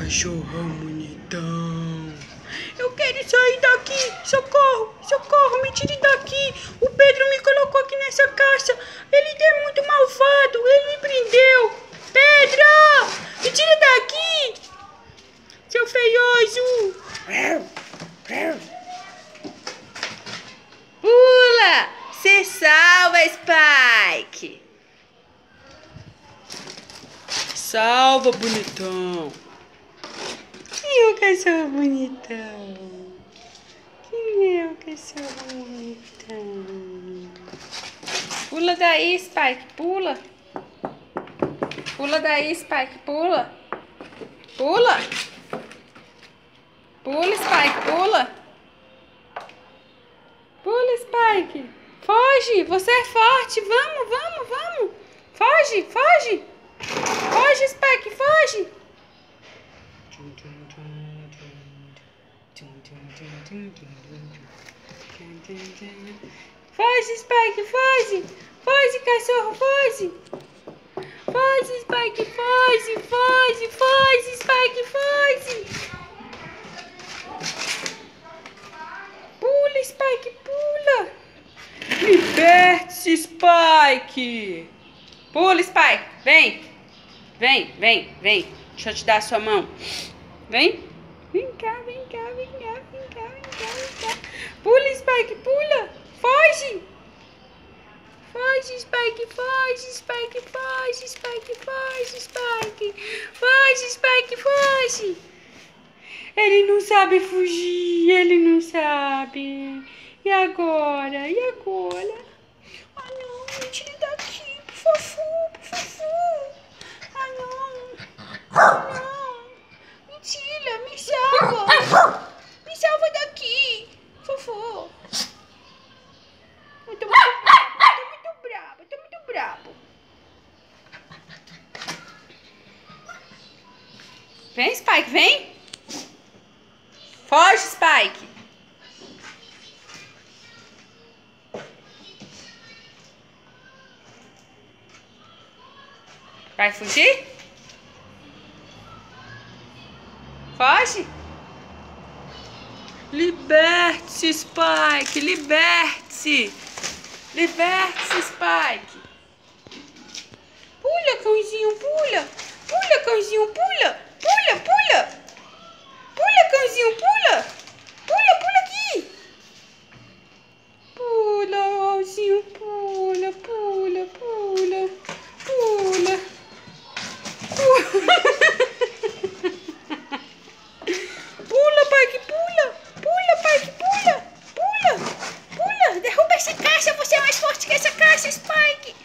cachorrão bonitão. Eu quero sair daqui. Socorro, socorro, me tire daqui. O Pedro me colocou aqui nessa caixa. Ele é muito malvado, ele me prendeu. Pedro, me tire daqui, seu feioso. Pula! Se salva, Spike! Salva, bonitão. Quem é o cachorro bonitão? Quem é o cachorro bonitão? Pula daí, Spike, pula! Pula daí, Spike, pula! Pula! Pula, Spike, pula! Pula, Spike! Foge! Você é forte! Vamos, vamos, vamos! Foge, foge! Foge, Spike, foge! Foge, Spike, foge! Foge, cachorro, foge! Foge, Spike, foge! Foge, foge, Spike, foge! Pula, Spike, pula! Liberte-se, Spike. Pula, Spike! Vem! Vem, vem, vem! Deixa eu te dar a sua mão. Vem! Vem cá, vem cá, vem cá, vem cá, vem cá, vem cá. Pula, Spike, pula! Foge! Foge, Spike, foge, Spike, foge, Spike, foge, Spike! Foge, Spike, foge! Ele não sabe fugir, ele não sabe. E agora? E agora? Ah, não, me tire daqui, por favor, por favor. Ah, não. Não. Me tira, me salva. Me salva daqui, por favor. Eu tô muito brabo, eu tô muito brabo. Vem, Spike, vem! Foge, Spike! Vai fugir? Foge! Liberte-se, Spike, liberte-se. Liberte-se, Spike. Pula, cãozinho, pula. Pula, cãozinho, pula. Pula, pula. Pula, cãozinho, pula. Pula, pula aqui. Pula, cãozinho, pula, pula, pula. Pula. Pula, Spike, pula. Pula, Spike, pula. Pula. Pula. Derruba essa caixa, você é mais forte que essa caixa, Spike.